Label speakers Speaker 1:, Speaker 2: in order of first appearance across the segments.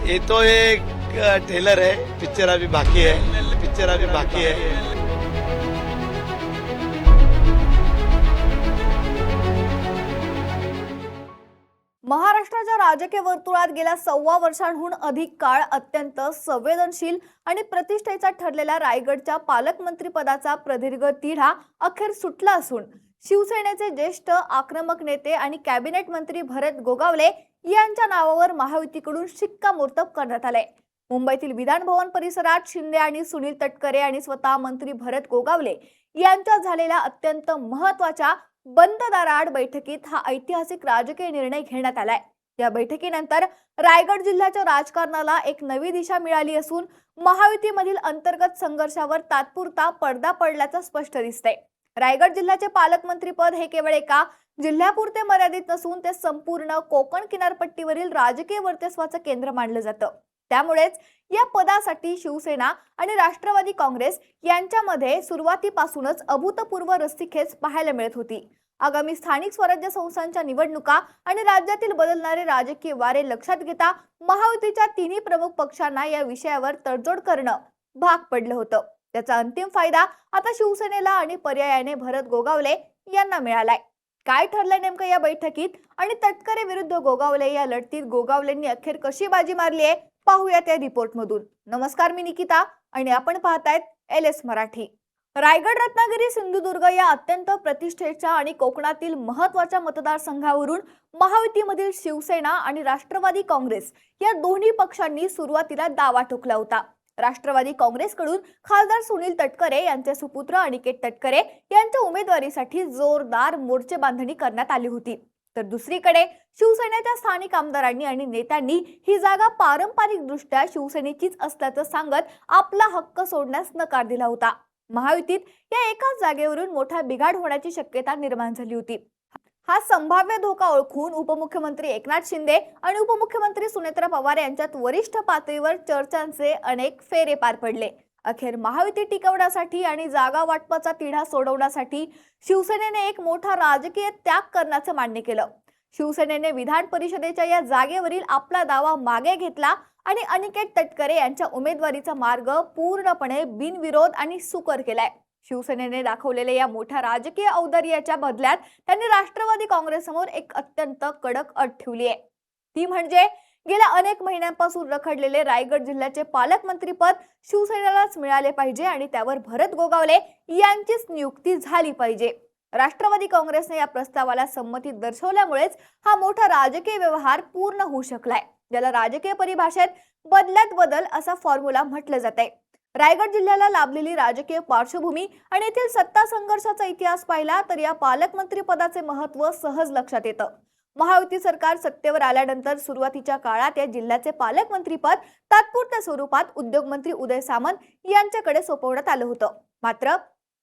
Speaker 1: ये तो एक ट्रेलर है, पिक्चर अभी बाकी है, पिक्चर अभी बाकी है।
Speaker 2: महाराष्ट्राच्या राजकीय वर्तुळात गेल्या 1.25 वर्षांहून अधिक काळ अत्यंत संवेदनशील आणि प्रतिष्ठेचा ठरलेल्या रायगडच्या पालकमंत्रीपदाचा प्रदीर्घ तिढा अखेर सुटला असून शिवसेनेचे ज्येष्ठ आक्रमक नेते आणि कॅबिनेट मंत्री भरत गोगावले यांच्या नावावर महायुतीकडून शिक्कामोर्तब करण्यात आले। मुंबईतील विधान भवन परिसरात शिंदे आणि सुनील तटकरे आणि स्वतः मंत्री भरत गोगावले यांच्यात झालेल्या अत्यंत महत्त्वाच्या बंद दाराआड बैठकीत हा ऐतिहासिक राजकीय निर्णय घेण्यात आलाय। या बैठकीनंतर रायगड जिल्ह्याच्या राजकारणाला एक नवी दिशा मिळाली असून महायुतीमधील अंतर्गत संघर्षावर तात्पुरता पडदा पडल्याचं स्पष्ट दिसतंय। रायगड जिल्ह्याचे पालकमंत्रीपद हे केवळ एका जिल्ह्यापुरते मर्यादित नसून ते संपूर्ण कोकण किनारपट्टीवरील राजकीय वर्चस्वाचं केंद्र मानलं जातं। त्यामुळेच या पदासाठी शिवसेना आणि राष्ट्रवादी काँग्रेस यांच्यामध्ये सुरुवातीपासूनच अभूतपूर्व रस्सीखेच पाहायला मिळत होती। आगामी स्थानिक स्वराज्य संस्थांच्या निवडणुका आणि राज्यातील बदलणारे राजकीय वारे लक्षात घेता महायुतीच्या तिन्ही प्रमुख पक्षांना या विषयावर तडजोड करणं भाग पडलं होतं। त्याचा अंतिम फायदा आता शिवसेनेला आणि पर्यायाने भरत गोगावले यांना मिळालाय। काय ठरलंय नेमकं या बैठकीत आणि तटकरे विरुद्ध गोगावले या लढतीत गोगावलेंनी अखेर कशी बाजी मारली आहे पाहूयात या रिपोर्ट मधून। नमस्कार, मी निकिता आणि आपण पाहतायत LS मराठी। रायगड, रत्नागिरी, सिंधुदुर्ग या अत्यंत प्रतिष्ठेच्या आणि कोकणातील महत्त्वाच्या मतदारसंघावरून महायुतीमधील शिवसेना आणि राष्ट्रवादी काँग्रेस या दोन्ही पक्षांनी सुरुवातीला दावा ठोकला होता। राष्ट्रवादी काँग्रेसकडून खासदार सुनील तटकरे यांचे सुपुत्र अनिकेत तटकरे यांच्या उमेदवारीसाठी जोरदार मोर्चे बांधणी करण्यात आली होती, तर दुसरीकडे शिवसेनेच्या स्थानिक आमदारांनी आणि नेत्यांनी ही जागा पारंपरिकदृष्ट्या शिवसेनेचीच असल्याचं सांगत आपला हक्क सोडण्यास नकार दिला होता। महायुतीत या एकाच जागेवरून मोठा बिघाड होण्याची शक्यता निर्माण झाली होती। हा संभाव्य धोका ओळखून उपमुख्यमंत्री एकनाथ शिंदे आणि उपमुख्यमंत्री सुनेत्रा पवार यांच्यात वरिष्ठ पातळीवर चर्चांचे अनेक फेरे पार पडले। अखेर महायुती टिकवण्यासाठी आणि जागा वाटपाचा तिढा सोडवण्यासाठी शिवसेनेने एक मोठा राजकीय त्याग करण्याचं मान्य केलं। शिवसेनेने विधान परिषदेच्या या जागेवरील आपला दावा मागे घेतला आणि अनिकेत तटकरे यांच्या उमेदवारीचा मार्ग पूर्णपणे बिनविरोध आणि सुकर केलाय। शिवसेनेने दाखवलेल्या या मोठ्या राजकीय औदार्याच्या बदल्यात त्यांनी राष्ट्रवादी काँग्रेससमोर एक अत्यंत कडक अट ठेवली आहे। ती म्हणजे गेल्या अनेक महिन्यांपासून रखडलेले रायगड जिल्ह्याचे पालकमंत्रीपद शिवसेनेलाच मिळाले पाहिजे आणि त्यावर भरत गोगावले यांचीच नियुक्ती झाली पाहिजे। राष्ट्रवादी काँग्रेसने या प्रस्तावाला संमती दर्शवल्यामुळेच हा मोठा राजकीय व्यवहार पूर्ण होऊ शकलाय, ज्याला राजकीय परिभाषेत बदल्यात बदल असा फॉर्म्युला म्हटलं जातंय। रायगड जिल्ह्याला लाभलेली राजकीय पार्श्वभूमी आणि येथील सत्ता संघर्षाचा इतिहास पाहिला तर या पालकमंत्री पदाचे महत्त्व सहज लक्षात येतं। महायुती सरकार सत्तेवर आल्यानंतर सुरुवातीच्या काळात या जिल्ह्याचे पालकमंत्रीपद तात्पुरत्या स्वरूपात उद्योगमंत्री उदय सामंत यांच्याकडे सोपवण्यात आलं होतं। मात्र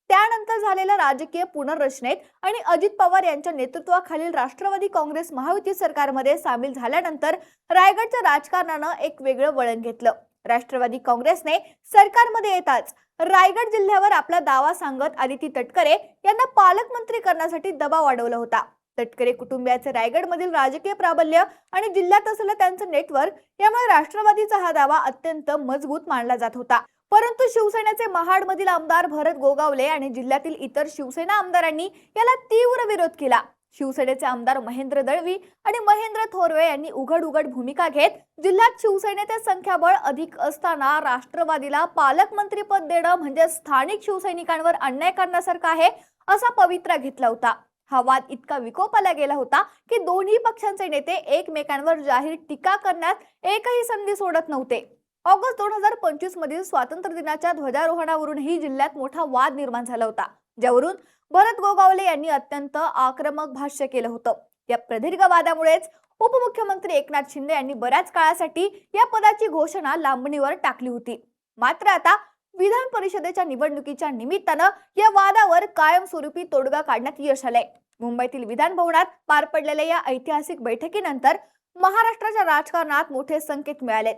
Speaker 2: त्यानंतर झालेल्या राजकीय पुनर्रचनेत आणि अजित पवार यांच्या नेतृत्वाखालील राष्ट्रवादी काँग्रेस महायुती सरकारमध्ये सामील झाल्यानंतर रायगडच्या राजकारणानं एक वेगळं वळण घेतलं। राष्ट्रवादी काँग्रेसने सरकारमध्ये येताच रायगड जिल्ह्यावर आपला दावा सांगत आदिती तटकरे यांना पालकमंत्री करण्यासाठी दबाव वाढवला होता। तटकरे कुटुंबियाचे रायगडमधील राजकीय प्राबल्य आणि जिल्ह्यात असलेलं त्यांचं नेटवर्क यामुळे राष्ट्रवादीचा हा दावा अत्यंत मजबूत मानला जात होता। परंतु शिवसेनेचे महाडमधील आमदार भरत गोगावले आणि जिल्ह्यातील इतर शिवसेना आमदारांनी याला तीव्र विरोध केला। शिवसेनेचे आमदार महेंद्र दळवी आणि महेंद्र थोरवे यांनी उघड भूमिका घेत जिल्ह्यात शिवसेनेचे संख्याबळ अधिक असताना राष्ट्रवादीला पालकमंत्रीपद देणं म्हणजे स्थानिक शिवसैनिकांवर अन्याय करण्यासारखं आहे असा पवित्रा घेतला होता। हा वाद इतका विकोपाला गेला होता की दोन्ही पक्षांचे नेते एकमेकांवर जाहीर टीका करण्यात एकही संधी सोडत नव्हते। ऑगस्ट 2025 मधील स्वातंत्र्य दिनाच्या ध्वजारोहणावरूनही जिल्ह्यात मोठा वाद निर्माण झाला होता, ज्यावरून भरत गोगावले यांनी अत्यंत आक्रमक भाष्य केलं होतं। या प्रदीर्घ वादामुळेच उपमुख्यमंत्री एकनाथ शिंदे यांनी बऱ्याच काळासाठी या पदाची घोषणा लांबणीवर टाकली होती। मात्र आता विधान परिषदेच्या निवडणुकीच्या निमित्तानं या वादावर कायमस्वरूपी तोडगा काढण्यात यश आलंय। मुंबईतील विधान भवनात पार पडलेल्या या ऐतिहासिक बैठकीनंतर महाराष्ट्राच्या राजकारणात मोठे संकेत मिळालेत।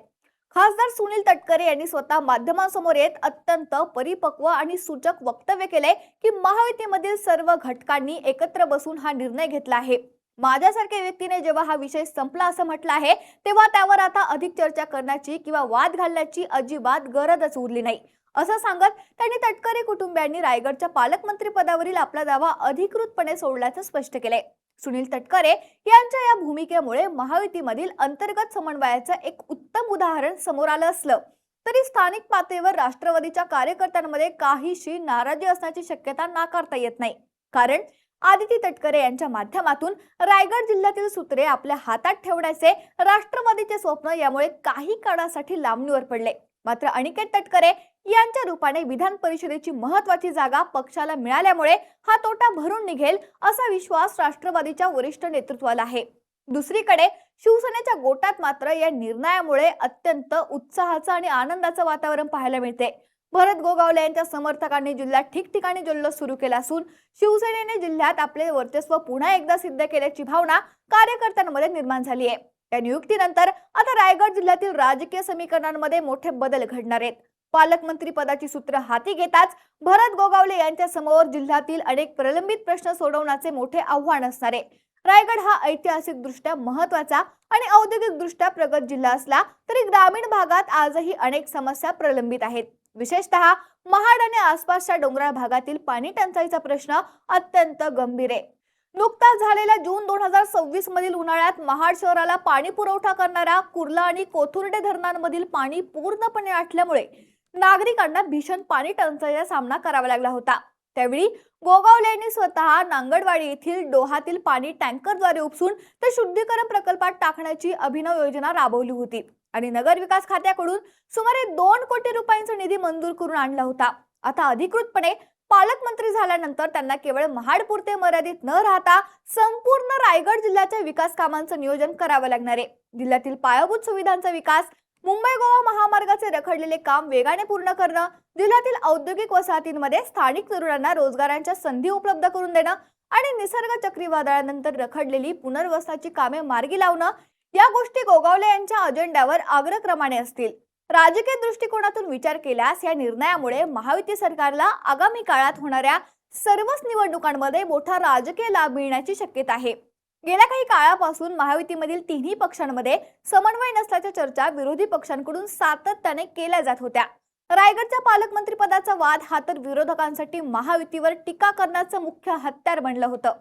Speaker 2: खासदार सुनील तटकरे यांनी स्वतः माध्यमांसमोर येत अत्यंत परिपक्व आणि सूचक वक्तव्य केले की महायुतीमधील सर्व घटकांनी एकत्र बसून हा निर्णय घेतला आहे। माझ्यासारख्या व्यक्तीने जेव्हा हा विषय संपला असं म्हटलं आहे, तेव्हा त्यावर आता अधिक चर्चा करण्याची किंवा वाद घालण्याची अजिबात गरजच उरली नाही असं सांगत त्यांनी तटकरे कुटुंबियांनी रायगडच्या पालकमंत्री पदावरील आपला दावा अधिकृतपणे सोडल्याचं स्पष्ट केलंय. सुनील तटकरे यांच्या या भूमिकेमुळे महायुतीमधील अंतर्गत समन्वयाचं एक उत्तम उदाहरण समोर आलं असलं तरी स्थानिक पातळीवर राष्ट्रवादीच्या कार्यकर्त्यांमध्ये काहीशी नाराजी असण्याची शक्यता नाकारता येत नाही. कारण आदिती तटकरे यांच्या माध्यमातून रायगड जिल्ह्यातील सूत्रे आपल्या हातात ठेवण्याचे राष्ट्रवादीचे स्वप्न यामुळे काही काळासाठी लांबणीवर पडले. मात्र अनिकेत तटकरे यांच्या रूपाने विधान परिषदेची महत्त्वाची जागा पक्षाला मिळाल्यामुळे हा तोटा भरून निघेल असा विश्वास राष्ट्रवादीच्या वरिष्ठ नेतृत्वाला आहे. दुसरीकडे शिवसेनेच्या गोटात मात्र या निर्णयामुळे अत्यंत उत्साहाचं आणि आनंदाचं वातावरण पाहायला मिळते. भरत गोगावले यांच्या समर्थकांनी जिल्ह्यात ठिकठिकाणी जल्लोष सुरू केला असून शिवसेनेने जिल्ह्यात आपले वर्चस्व पुन्हा एकदा सिद्ध केल्याची भावना कार्यकर्त्यांमध्ये निर्माण झाली आहे. या नियुक्तीनंतर आता रायगड जिल्ह्यातील राजकीय समीकरणांमध्ये मोठे बदल घडणार आहेत. पालकमंत्री पदाची सूत्र हाती घेताच भरत गोगावले यांच्या समोर जिल्ह्यातील अनेक प्रलंबित प्रश्न सोडवण्याचे मोठे आव्हान असणार आहे. रायगड हा ऐतिहासिकदृष्ट्या महत्त्वाचा आणि औद्योगिकदृष्ट्या प्रगत जिल्हा असला तरी ग्रामीण भागात आजही अनेक समस्या प्रलंबित आहेत. विशेषतः महाड आणि आसपासच्या डोंगराळ भागातील पाणी टंचाईचा प्रश्न अत्यंत गंभीर आहे. नुकताच झालेल्या जून 2026 मधील उन्हाळ्यात महाड शहराला पाणी पुरवठा करणाऱ्या कुर्ला आणि कोथुर्डे धरणांमधील पाणी पूर्णपणे आटल्यामुळे नागरिकांना भीषण पाणी टंचाईचा सामना करावा लागला होता. त्यावेळी गोगावले यांनी स्वतः नांगडवाडी येथील डोहातील पाणी टँकरद्वारे उपसून ते शुद्धीकरण प्रकल्पात टाकण्याची अभिनव योजना राबवली होती आणि नगर विकास खात्याकडून सुमारे 2 कोटी रुपयांचा निधी मंजूर करून आणला होता. आता अधिकृतपणे पालकमंत्री झाल्यानंतर त्यांना केवळ महाडपुरते मर्यादित न राहता संपूर्ण रायगड जिल्ह्याच्या विकास कामांचं नियोजन करावं लागणार आहे. जिल्ह्यातील पायाभूत सुविधांचा विकास, मुंबई गोवा महामार्गाचे रखडलेले काम वेगाने पूर्ण करणं, जिल्ह्यातील औद्योगिक वसाहतींमध्ये स्थानिक तरुणांना रोजगारांच्या संधी उपलब्ध करून देणं आणि निसर्ग चक्रीवादळानंतर रखडलेली पुनर्वसनाची कामे मार्गी लावणं या गोष्टी गोगावले यांच्या अजेंड्यावर अग्रक्रमाने असतील. राजकीय दृष्टिकोनातून विचार केल्यास या निर्णयामुळे महायुती सरकारला आगामी काळात होणाऱ्या सर्वच निवडणुकांमध्ये मोठा राजकीय लाभ मिळण्याची शक्यता आहे. गेल्या काही काळापासून महायुतीमधील तिन्ही पक्षांमध्ये समन्वय नसल्याच्या चर्चा विरोधी पक्षांकडून सातत्याने केल्या जात होत्या. रायगडच्या पालकमंत्री पदाचा वाद हा तर विरोधकांसाठी महायुतीवर टीका करण्याचं मुख्य हत्यार बनलं होतं.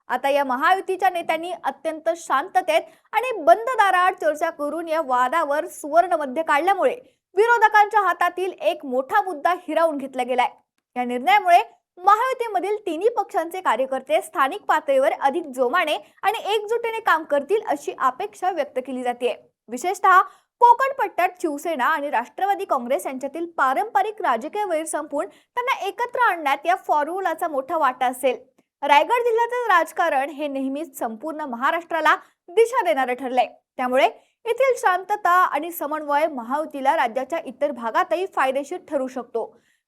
Speaker 2: आता या महायुतीच्या नेत्यांनी अत्यंत शांततेत आणि बंद दाराआड चर्चा करून या वादावर सुवर्ण मध्य काढल्यामुळे विरोधकांच्या हातातील एक मोठा मुद्दा हिरावून घेतला गेलाय. या निर्णयामुळे महायुतीमधील तिन्ही पक्षांचे कार्यकर्ते स्थानिक पातळीवर अधिक जोमाने आणि एकजुटीने काम करतील अशी अपेक्षा व्यक्त केली जाते. विशेषतः कोकण पट्ट्यात शिवसेना आणि राष्ट्रवादी काँग्रेस यांच्यातील पारंपरिक राजकीय वैर संपवून त्यांना एकत्र आणण्यात या फॉर्म्युलाचा मोठा वाटा असेल. रायगड जिल्ह्यातील राजकारण हे नेहमीच संपूर्ण महाराष्ट्राला दिशा देणारे ठरले. त्यामुळे येथील शांतता आणि समन्वय महायुतीला राज्याच्या इतर भागातही फायदेशीर ठरू शकतो.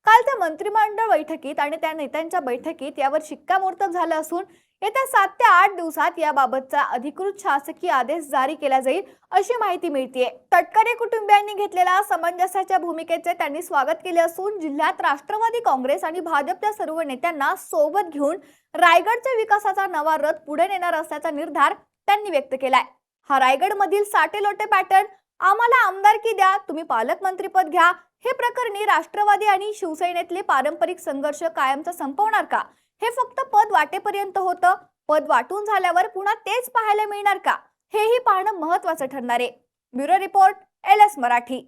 Speaker 2: कालच्या मंत्रिमंडळ बैठकीत आणि त्या नेत्यांच्या बैठकीत यावर शिक्कामोर्तब झालं असून येत्या 7 ते 8 दिवसात याबाबतचा अधिकृत शासकीय आदेश जारी केला जाईल अशी माहिती मिळतेय. तटकरे कुटुंबियांनी घेतलेल्या समंजसाच्या भूमिकेचे त्यांनी स्वागत केले असून जिल्ह्यात राष्ट्रवादी काँग्रेस आणि भाजपच्या सर्व नेत्यांना सोबत घेऊन रायगडच्या विकासाचा नवा रथ पुढे नेणार असल्याचा निर्धार त्यांनी व्यक्त केलाय. हा रायगड मधील साटेलोटे पॅटर्न, आम्हाला आमदारकी द्या, तुम्ही पालकमंत्रीपद घ्या, हे प्रकरणी राष्ट्रवादी आणि शिवसेनेतले पारंपरिक संघर्ष कायमचा संपवणार का? हे फक्त पद वाटेपर्यंत होतं, पद वाटून झाल्यावर पुन्हा तेच पाहायला मिळणार का? हेही पाहणं महत्त्वाचं ठरणार आहे. Bureau report, LS Marathi.